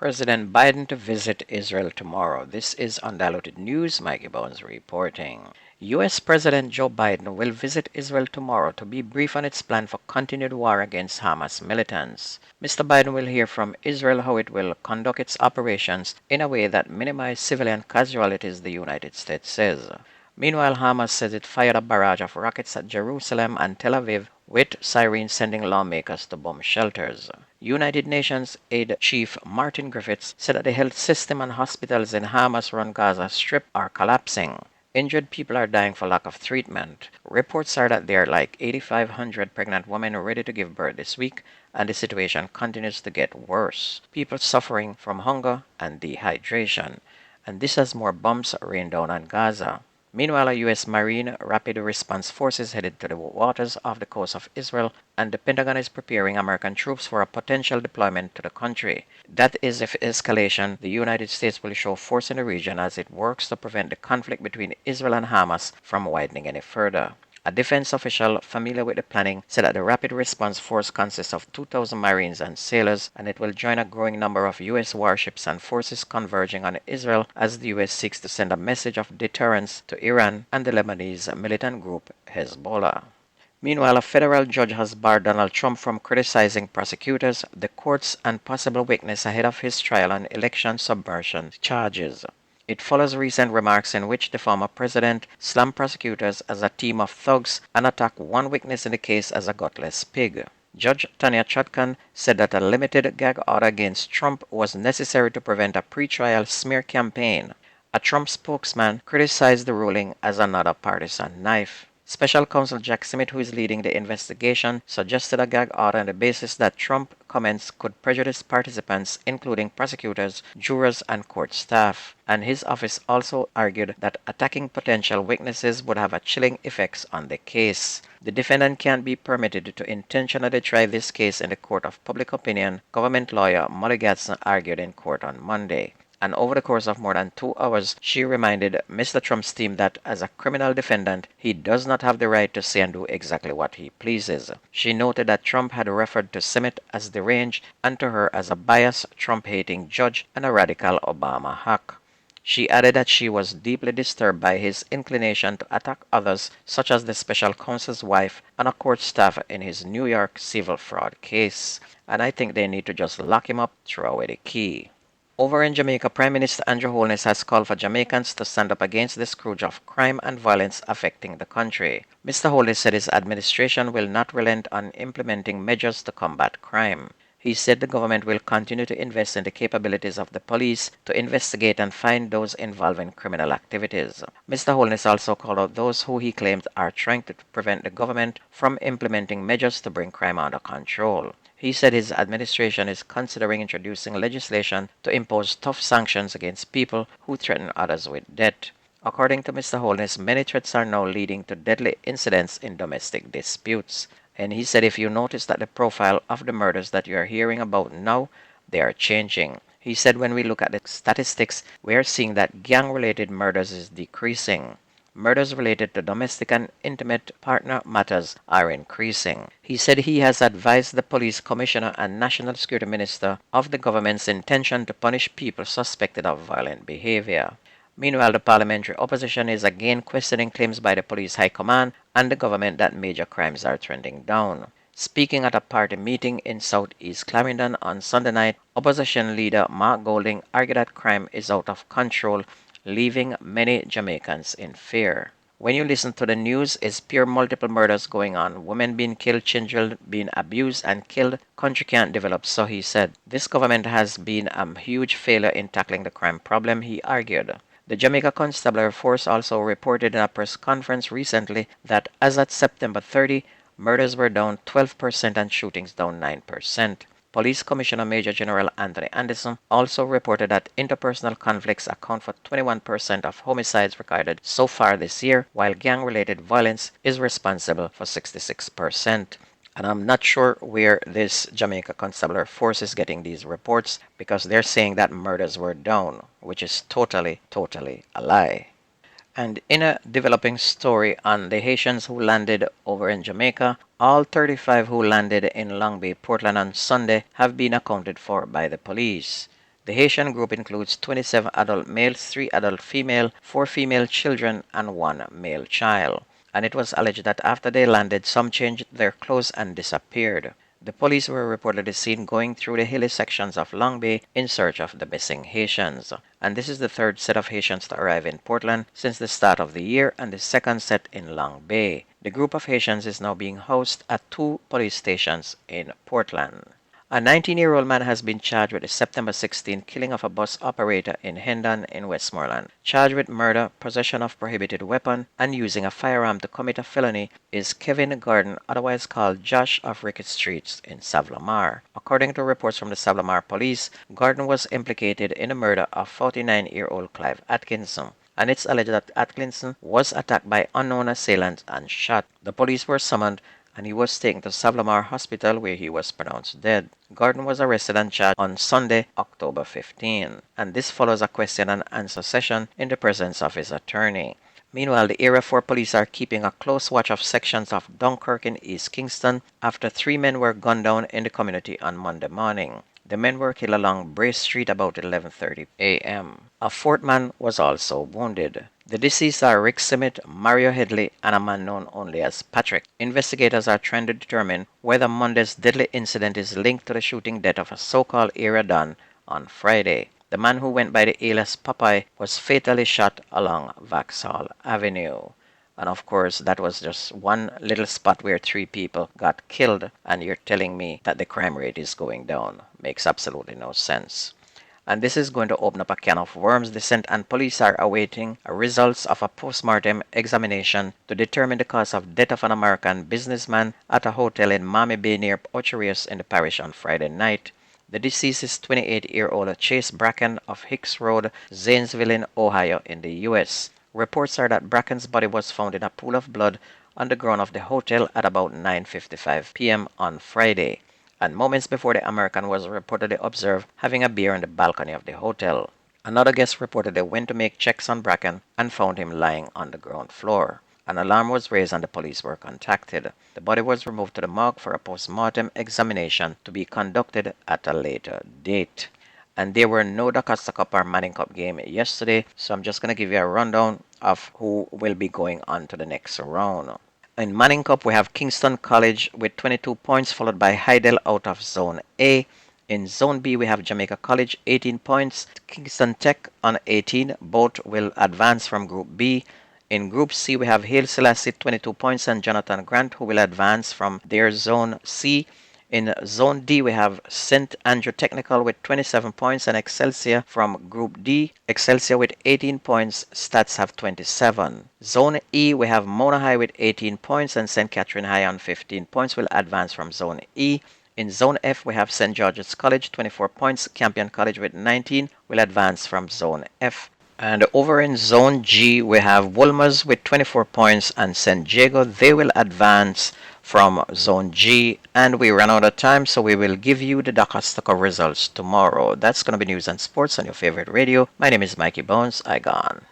President Biden to visit Israel tomorrow. This is Undiluted News. Mikey Bones reporting. U.S. President Joe Biden will visit Israel tomorrow to be briefed on its plan for continued war against Hamas militants. Mr. Biden will hear from Israel how it will conduct its operations in a way that minimizes civilian casualties, the United States says. Meanwhile, Hamas says it fired a barrage of rockets at Jerusalem and Tel Aviv, with sirens sending lawmakers to bomb shelters. United Nations Aid Chief Martin Griffiths said that the health system and hospitals in Hamas-run Gaza Strip are collapsing. Injured people are dying for lack of treatment. Reports are that there are like 8,500 pregnant women ready to give birth this week, and the situation continues to get worse. People suffering from hunger and dehydration. And this as more bombs rain down on Gaza. Meanwhile, a U.S. Marine Rapid Response Forces headed to the waters off the coast of Israel, and the Pentagon is preparing American troops for a potential deployment to the country. That is, if escalation, the United States will show force in the region as it works to prevent the conflict between Israel and Hamas from widening any further. A defense official familiar with the planning said that the Rapid Response Force consists of 2,000 Marines and sailors, and it will join a growing number of U.S. warships and forces converging on Israel as the U.S. seeks to send a message of deterrence to Iran and the Lebanese militant group Hezbollah. Meanwhile, a federal judge has barred Donald Trump from criticizing prosecutors, the courts, and possible witnesses ahead of his trial on election subversion charges. It follows recent remarks in which the former president slammed prosecutors as a team of thugs and attacked one witness in the case as a gutless pig. Judge Tanya Chutkan said that a limited gag order against Trump was necessary to prevent a pretrial smear campaign. A Trump spokesman criticized the ruling as another partisan knife. Special counsel Jack Smith, who is leading the investigation, suggested a gag order on the basis that Trump comments could prejudice participants, including prosecutors, jurors, and court staff. And his office also argued that attacking potential witnesses would have a chilling effect on the case. The defendant can't be permitted to intentionally try this case in the court of public opinion, government lawyer Molly Gatson argued in court on Monday. And over the course of more than 2 hours, she reminded Mr. Trump's team that as a criminal defendant, he does not have the right to say and do exactly what he pleases. She noted that Trump had referred to Smith as deranged and to her as a biased, Trump-hating judge and a radical Obama hack. She added that she was deeply disturbed by his inclination to attack others, such as the special counsel's wife and a court staff in his New York civil fraud case. And I think they need to just lock him up, throw away the key. Over in Jamaica, Prime Minister Andrew Holness has called for Jamaicans to stand up against the scourge of crime and violence affecting the country. Mr. Holness said his administration will not relent on implementing measures to combat crime. He said the government will continue to invest in the capabilities of the police to investigate and find those involved in criminal activities. Mr. Holness also called out those who he claimed are trying to prevent the government from implementing measures to bring crime under control. He said his administration is considering introducing legislation to impose tough sanctions against people who threaten others with death. According to Mr. Holness, many threats are now leading to deadly incidents in domestic disputes. And he said if you notice that the profile of the murders that you are hearing about now, they are changing. He said when we look at the statistics, we are seeing that gang-related murders is decreasing. Murders related to domestic and intimate partner matters are increasing. He said he has advised the police commissioner and national security minister of the government's intention to punish people suspected of violent behavior. Meanwhile, the parliamentary opposition is again questioning claims by the police high command and the government that major crimes are trending down. Speaking at a party meeting in southeast Clarendon on Sunday night, opposition leader Mark Golding argued that crime is out of control, leaving many Jamaicans in fear. When you listen to the news, it's pure multiple murders going on, women being killed, children being abused and killed. Country can't develop, so he said. This government has been a huge failure in tackling the crime problem, he argued. The Jamaica Constabulary Force also reported in a press conference recently that as at September 30, murders were down 12% and shootings down 9%. Police Commissioner Major General Anthony Anderson also reported that interpersonal conflicts account for 21% of homicides recorded so far this year, while gang-related violence is responsible for 66%. And I'm not sure where this Jamaica Constabulary Force is getting these reports, because they're saying that murders were down, which is totally a lie. And in a developing story on the Haitians who landed over in Jamaica, all 35 who landed in Long Bay, Portland on Sunday have been accounted for by the police. The Haitian group includes 27 adult males, 3 adult female, 4 female children, and 1 male child. And it was alleged that after they landed, some changed their clothes and disappeared. The police were reportedly seen going through the hilly sections of Long Bay in search of the missing Haitians. And this is the third set of Haitians to arrive in Portland since the start of the year and the second set in Long Bay. The group of Haitians is now being housed at 2 police stations in Portland. A 19-year-old man has been charged with the September 16 killing of a bus operator in Hendon in Westmoreland. Charged with murder, possession of prohibited weapon, and using a firearm to commit a felony is Kevin Gordon, otherwise called Josh of Rickett Streets in Savlamar. According to reports from the Savlamar police, Gordon was implicated in the murder of 49-year-old Clive Atkinson, and it's alleged that Atkinson was attacked by unknown assailants and shot. The police were summoned and he was taken to Savlamar Hospital where he was pronounced dead. Gordon was arrested and charged on Sunday, October 15, and this follows a question and answer session in the presence of his attorney. Meanwhile, the Area 4 police are keeping a close watch of sections of Dunkirk in East Kingston after 3 men were gunned down in the community on Monday morning. The men were killed along Brace Street about 11:30 a.m. A 4th man was also wounded. The deceased are Rick Simmet, Mario Headley, and a man known only as Patrick. Investigators are trying to determine whether Monday's deadly incident is linked to the shooting death of a so-called area don on Friday. The man who went by the alias Popeye was fatally shot along Vauxhall Avenue. And of course, that was just one little spot where 3 people got killed, and you're telling me that the crime rate is going down. Makes absolutely no sense. And this is going to open up a can of worms. The Scent and police are awaiting results of a post-mortem examination to determine the cause of death of an American businessman at a hotel in Miami Bay near Ocherius in the parish on Friday night. The deceased is 28-year-old Chase Bracken of Hicks Road, Zanesville in Ohio in the U.S. Reports are that Bracken's body was found in a pool of blood on the ground of the hotel at about 9:55 p.m. on Friday, and moments before the American was reportedly observed having a beer on the balcony of the hotel. Another guest reportedly went to make checks on Bracken and found him lying on the ground floor. An alarm was raised and the police were contacted. The body was removed to the morgue for a post-mortem examination to be conducted at a later date. And there were no DaCosta Cup or Manning Cup game yesterday, so I'm just going to give you a rundown of who will be going on to the next round. In Manning Cup, we have Kingston College with 22 points, followed by Hydel out of Zone A. In Zone B, we have Jamaica College, 18 points. Kingston Tech on 18. Both will advance from Group B. In Group C, we have Haile Selassie, 22 points, and Jonathan Grant, who will advance from their Zone C. In Zone D, we have St. Andrew Technical with 27 points and Excelsior from Group D. Excelsior with 18 points, Stats have 27. Zone E, we have Mona High with 18 points and St. Catherine High on 15 points will advance from Zone E. In Zone F, we have St. George's College, 24 points. Campion College with 19 will advance from Zone F. And over in Zone G, we have Wolmer's with 24 points and San Diego. They will advance from Zone G. And we ran out of time, so we will give you the DaCosta Cup results tomorrow. That's going to be news and sports on your favorite radio. My name is Mikey Bones. I gone.